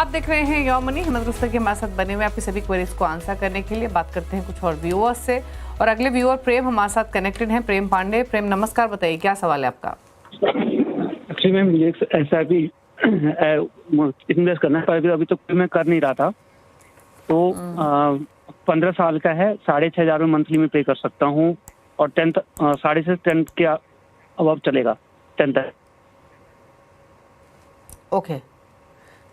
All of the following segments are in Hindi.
आप देख रहे हैं योर मनी। हिम्मत रुस्तम के हमारे साथ बने हुए आपकी सभी क्वेरीज को आंसर करने के लिए बात करते हैं कुछ और व्यूअर्स से। और अगले व्यूअर प्रेम हमारे साथ कनेक्टेड हैं। प्रेम पांडे। प्रेम नमस्कार, बताइए क्या सवाल है आपका। एक्चुअली मैम ये SIP इन्वेस्ट करना है, अभी तो मैं कर नहीं रहा था, तो 15 साल का है, 6,500 में मंथली में पे कर सकता हूँ और 10 के अब चलेगा 10 तक। ओके,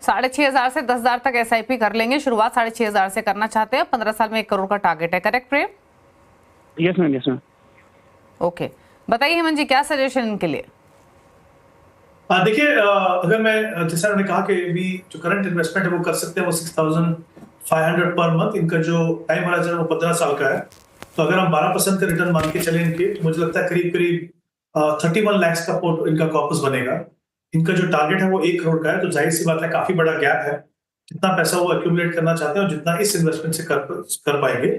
6,500 से 10,000 तक SIP कर लेंगे। शुरुआत 6,500 से करना चाहते हैं। 15 साल में 1 करोड़ का टारगेट है, correct Prem? Yes ma'am, yes ma'am. Okay, बताइए हेमंत जी क्या सजेशन इनके लिए। देखिए, अगर मैं जैसा उन्होंने कहा कि अभी जो करंट इन्वेस्टमेंट है वो कर सकते हैं, वो 6,500 पर मंथ। इनका जो टाइम होराइजन है वो 15 साल का है। तो अगर हम 12% का रिटर्न मान के चले इनके, तो मुझे लगता है करीब करीब 31 लाख का इनका कॉर्पस बनेगा। इनका जो टारगेट है वो 1 करोड़ का है, तो जाहिर सी बात है काफी बड़ा गैप है। जितना पैसा वो एक्यूमुलेट करना चाहते हैं और जितना इस इन्वेस्टमेंट से कर पाएंगे।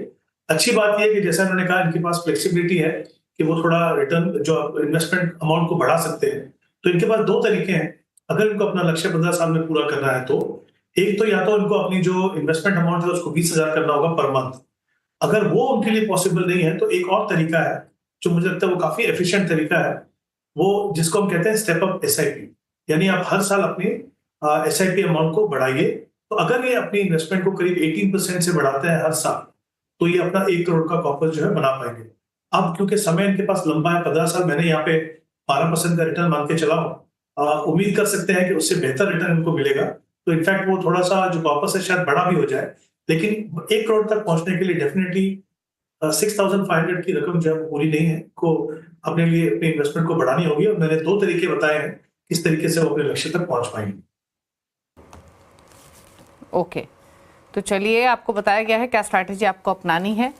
अच्छी बात यह है कि जैसा उन्होंने कहा, इनके पास फ्लेक्सिबिलिटी है कि वो थोड़ा रिटर्न जो इन्वेस्टमेंट अमाउंट को बढ़ा सकते हैं। तो इनके पास 2 तरीके हैं अगर इनको अपना लक्ष्य 15 साल में पूरा करना है तो। एक तो या तो इनको अपनी जो इन्वेस्टमेंट अमाउंट है उसको 20,000 करना होगा पर मंथ। अगर वो उनके लिए पॉसिबल नहीं है तो एक और तरीका है जो मुझे लगता है वो काफी एफिशिएंट तरीका है, वो जिसको हम कहते हैं स्टेप अप SIP। यानी आप हर साल अपनी SIP अमाउंट को बढ़ाइए। तो अगर ये अपनी इन्वेस्टमेंट को करीब 18% से बढ़ाते हैं हर साल, तो ये अपना 1 करोड़ का कॉर्पस जो है बना पाएंगे। अब क्योंकि समय इनके पास लंबा है, 15 साल, मैंने यहाँ पे 12% का रिटर्न मान के चला हूँ, उम्मीद कर सकते हैं कि उससे बेहतर रिटर्न इनको मिलेगा। तो इनफैक्ट वो थोड़ा सा जो वापस है शायद बड़ा भी हो जाए, लेकिन 1 करोड़ तक पहुंचने के लिए डेफिनेटली 6,500 की रकम जो है पूरी नहीं है, को अपने लिए अपने इन्वेस्टमेंट को बढ़ानी होगी। और मैंने 2 तरीके बताए हैं किस तरीके से वो अपने लक्ष्य तक पहुंच पाएंगे। ओके, तो चलिए आपको बताया गया है क्या स्ट्रैटेजी आपको अपनानी है।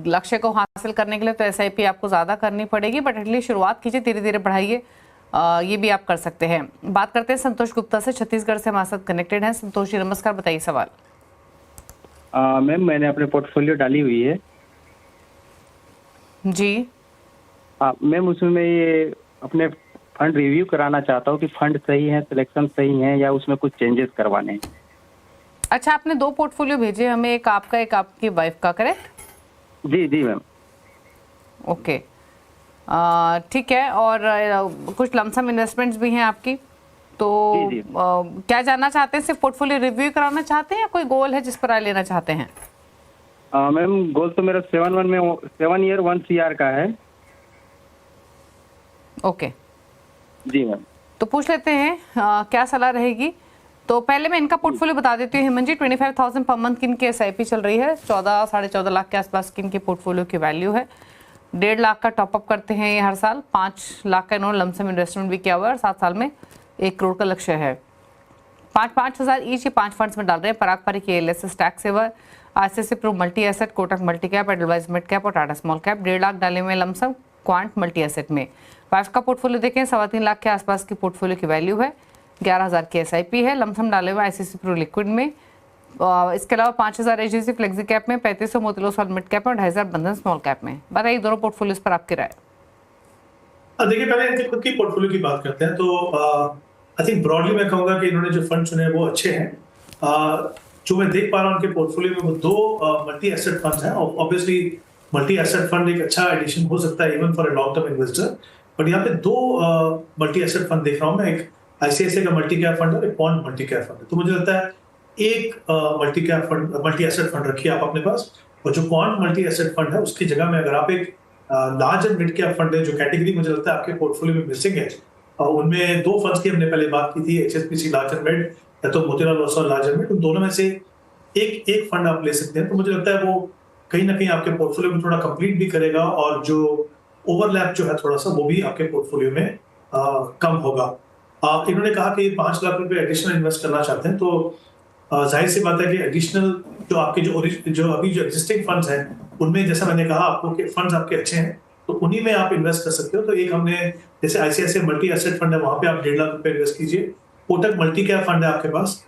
लक्ष्य को हासिल करने के लिए तो SIP आपको ज्यादा करनी पड़ेगी, बट एटलीस्ट शुरुआत कीजिए, धीरे धीरे बढ़ाइए। ये भी आप कर सकते हैं। बात करते हैं संतोष गुप्ता से, छत्तीसगढ़ से हमारे साथ कनेक्टेड हैं। संतोष जी नमस्कार, बताइए सवाल। मैम मैंने अपने पोर्टफोलियो डाली हुई है जी। मैम उसमें मैं ये अपने फंड रिव्यू कराना चाहता हूँ कि फंड सही है, सिलेक्शन सही है या उसमें कुछ चेंजेस करवाने हैं। अच्छा, आपने 2 पोर्टफोलियो भेजे हमें, एक आपका एक आपकी वाइफ का, करेक्ट? जी जी मैम। ओके, ठीक है। और कुछ लमसम इन्वेस्टमेंट्स भी हैं आपकी, तो जी। क्या जानना चाहते हैं? सिर्फ पोर्टफोलियो रिव्यू कराना चाहते हैं या कोई गोल है जिस पर राय लेना चाहते हैं? मैम गोल तो मेरा 7 ईयर 1 CR का है। ओके जी मैम। तो पूछ लेते हैं क्या सलाह रहेगी। तो पहले मैं इनका पोर्टफोलियो बता देती हूँ हेमंत जी। 25,000 पर मंथ की इनकी SIP चल रही है। 14-14.5 लाख के आसपास की इनके पोर्टफोलियो की वैल्यू है। 1.5 लाख का टॉपअप करते हैं ये हर साल। 5 लाख का इन्होंने लमसम इन्वेस्टमेंट भी किया हुआ है और 7 साल में 1 करोड़ का लक्ष्य है। 5,000 ईच ही 5 फंड्स में डाल रहे हैं। Parag Parikh ALSS tax saver, ICICI pro multi asset, Kotak multi cap, Edelweiss mid cap और टाटा स्मॉल कैप। 1.5 लाख डाले हुए लमसम क्वांट मल्टी एसेट में। 5 का पोर्टफोलियो देखें, 3.25 लाख के आसपास की पोर्टफोलियो की वैल्यू है। 11,000 की SIP है। लमसम डाले हुए ICICI प्रो लिक्विड में। इसके अलावा 5,000 HDFC फ्लेक्सी कैप में, 3,500 मोतीलाल ओसवाल मिड कैप में और 2,500 बंधन स्मॉल कैप में। बताइए दोनों पोर्टफोलियोज पर आपकी राय। देखिए, पहले इनके खुद की पोर्टफोलियो की बात करते हैं। तो आई थिंक ब्रॉडली मैं कहूंगा कि इन्होंने जो फंड चुने वो अच्छे हैं। जो मैं देख पा रहा हूँ उनके पोर्टफोलियो में वो 2 मल्टी एसेट फंड हैं। ऑब्वियसली मल्टी एसेट फंड एक अच्छा एडिशन हो सकता है even for a long term investor. But यहाँ पे 2 मल्टी एसेट फंड देख रहा हूँ मैं। एक ICICI का मल्टी कैप फंड है और एक क्वांट मल्टी कैप फंड है। तो मुझे लगता है एक मल्टी एसेट फंड रखिए आप अपने पास। और जो क्वांट मल्टी एसेट फंड है उसकी जगह में अगर आप एक large and mid cap fund है, जो कैटेगरी मुझे लगता है आपके पोर्टफोलियो में मिसिंग है, उनमें 2 फंड्स की हमने पहले बात की थी, HSBC लार्ज एंड मिड या तो Motilal Oswal large and mid. उन दोनों में से एक फंड आप ले सकते हैं। तो मुझे लगता है वो कहीं ना कहीं आपके पोर्टफोलियो में थोड़ा कंप्लीट भी करेगा और जो ओवरलैप जो है थोड़ा सा वो भी आपके पोर्टफोलियो में कम होगा। इन्होंने कहा कि 5 लाख रुपए एडिशनल इन्वेस्ट करना चाहते हैं, तो जाहिर सी बात है कि एडिशनल जो आपके जो अभी जो एग्जिस्टिंग फंड्स हैं उनमें, जैसा मैंने कहा आपको कि फंड्स आपके अच्छे हैं तो उन्हीं में आप इन्वेस्ट कर सकते हो। तो एक हमने जैसे ICICI मल्टी एसेट फंड है, वहां पे आप 1.5 लाख रुपए इन्वेस्ट कीजिए। कोटक मल्टी कैप फंड है आपके पास,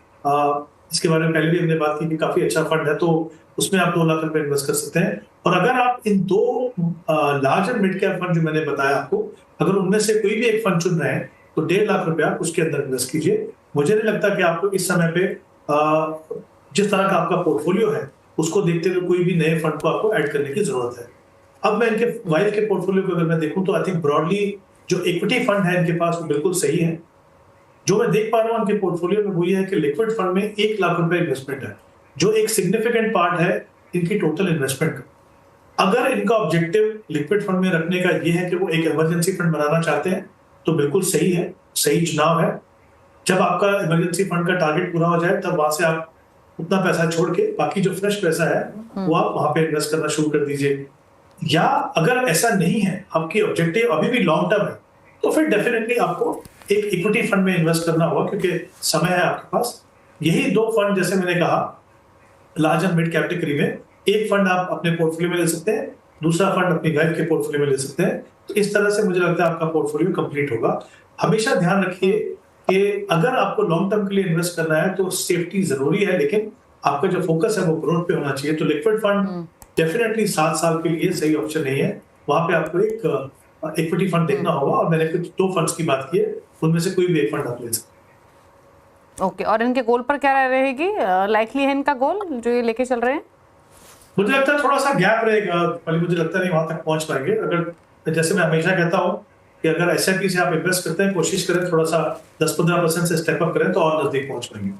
इसके बारे में पहले भी हमने बात की कि काफी अच्छा फंड है, तो उसमें आप 2 लाख रुपए इन्वेस्ट कर सकते हैं। और अगर आप इन 2 large and mid cap fund जो मैंने बताया आपको, अगर उनमें से कोई भी एक फंड चुन रहे हैं तो 1.5 लाख रुपए आप उसके अंदर इन्वेस्ट कीजिए। मुझे नहीं लगता कि आपको इस समय पे जिस तरह का आपका पोर्टफोलियो है उसको देखते हुए कोई भी नए फंड को आपको ऐड करने की जरूरत है। अब मैं इनके वाइफ के पोर्टफोलियो को अगर मैं देखूं तो आई थिंक ब्रॉडली जो इक्विटी फंड है इनके पास वो बिल्कुल सही है। जो मैं देख पा रहा हूँ इनके पोर्टफोलियो में वो ये है कि लिक्विड फंड में 1 लाख रुपए इन्वेस्टमेंट है, जो एक सिग्निफिकेंट पार्ट है इनकी टोटल इन्वेस्टमेंट का। अगर इनका ऑब्जेक्टिव लिक्विड फंड में रखने का ये है कि वो एक इमरजेंसी फंड बनाना चाहते हैं तो बिल्कुल सही है, सही चुनाव है। जब आपका इमरजेंसी फंड का टारगेट पूरा हो जाए तब वहां से आप उतना पैसा छोड़ के बाकी जो फ्रेश पैसा है वो आप वहां पे इन्वेस्ट करना शुरू कर दीजिए। या अगर ऐसा नहीं है, आपकी ऑब्जेक्टिव अभी भी लॉन्ग टर्म है, तो फिर डेफिनेटली आपको एक इक्विटी फंड में इन्वेस्ट करना होगा क्योंकि समय है आपके पास। यही 2 फंड जैसे मैंने कहा लार्ज एंड मिड कैटेगरी में, एक फंड आप अपने पोर्टफोलियो में ले सकते हैं, दूसरा फंड अपनी वाइफ के पोर्टफोलियो में ले सकते हैं। तो इस तरह से मुझे लगता है आपका पोर्टफोलियो कंप्लीट होगा। हमेशा ध्यान रखिए कि अगर आपको लॉन्ग टर्म के लिए इन्वेस्ट करना है तो सेफ्टी जरूरी है, लेकिन आपका जो फोकस है वो ग्रोथ पे होना चाहिए। तो लिक्विड फंड डेफिनेटली 7 साल के लिए सही ऑप्शन नहीं है। वहां पे आपको एक इक्विटी फंड देखना होगा और मैंने कुछ 2 फंड्स की बात की है, उनमें से कोई भी एक फंड आप ले सकते। ओके, और इनके गोल पर क्या रहेगी? लाइकली है इनका गोल जो ये लेके चल रहे हैं? मुझे लगता है थोड़ा सा गैप रहेगा, मुझे लगता नहीं वहां तक पहुंच पाएंगे। अगर जैसे मैं हमेशा कहता हूं कि अगर एसआईपी से आप इन्वेस्ट करते हैं, कोशिश करें थोड़ा सा 10-15% से स्टेप अप करें तो और नजदीक पहुंच पाएंगे।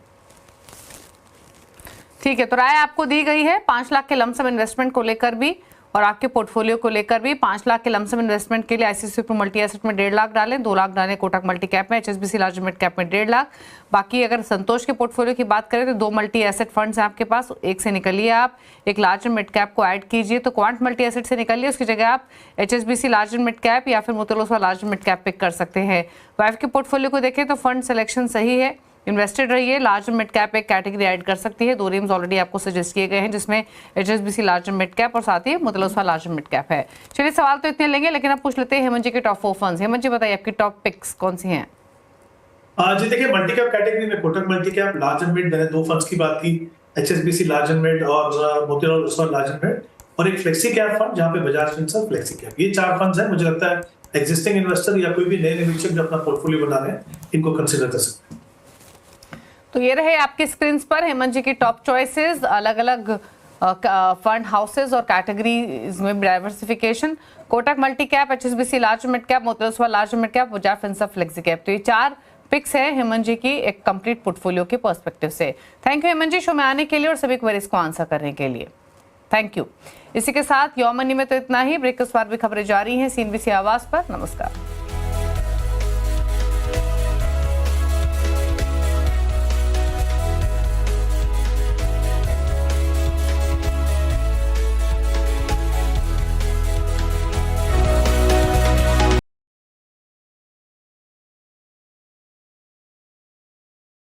ठीक है, तो राय आपको दी गई है 5 लाख के लमसम इन्वेस्टमेंट को लेकर भी और आपके पोर्टफोलियो को लेकर भी। 5 लाख के लमसम इन्वेस्टमेंट के लिए आईसीआईसीआई मल्टी एसेट में 1.5 लाख डालें, 2 लाख डालें कोटक मल्टी कैप में, एचएसबीसी लार्ज मिड कैप में 1.5 लाख। बाकी अगर संतोष के पोर्टफोलियो की बात करें तो 2 मल्टी एसेट फंड्स हैं आपके पास, एक से निकलिए आप, एक लार्ज मिड कैप को ऐड कीजिए तो क्वांट मल्टी एसेट से निकलिए, उसकी जगह आप एचएसबीसी लार्ज मिड कैप या फिर Motilal Oswal large mid cap pick कर सकते हैं। वाइफ के पोर्टफोलियो को देखें तो फंड सिलेक्शन सही है, इन्वेस्टेड रहिए। लार्ज मिड कैप एक कैटेगरी ऐड कर सकती है, 2 नेम्स ऑलरेडी आपको सजेस्ट किए गए हैं जिसमें एचएसबीसी लार्ज मिड कैप और साथ ही Motilal Oswal large mid cap है। चलिए, सवाल तो इतने लेंगे लेकिन अब पूछ लेते हैं हेमंत जी के टॉप 4 फंड्स। हेमंत जी बताइए आपकी टॉप पिक्स कौन सी हैं? जी देखिए, मल्टी कैप कैटेगरी में Kotak multi cap, large and mid, मैंने 2 फंड्स की बात की, एचएसबीसी लार्ज एंड मिड और Motilal Oswal large and mid, और एक फ्लेक्सी कैप फंड जहां पे बजाज फिनसर्व फ्लेक्सी कैप। ये 4 फंड्स हैं। मुझे लगता है एग्जिस्टिंग इन्वेस्टर या कोई भी नए निवेशक जो अपना पोर्टफोलियो बना रहे हैं इनको कंसीडर कर सकते हैं। तो ये रहे आपके स्क्रीन पर हेमंत जी की टॉप चॉइसेस, अलग अलग फंड हाउसेज और कैटेगरीज में diversification, Kotak multi cap, HSBC large mid cap, Motilal Oswal large mid cap, Bajaj Finserv flexi cap. तो ये 4 पिक्स है हेमंत जी की एक कंप्लीट पोर्टफोलियो के पर्सपेक्टिव से। Thank you Hemant ji show में आने के लिए और सभी क्वेरीज को आंसर करने के लिए। Thank you. इसी के साथ योर मनी में तो इतना ही। ब्रेक के बाद भी खबरें जारी हैं CNBC आवाज पर। नमस्कार।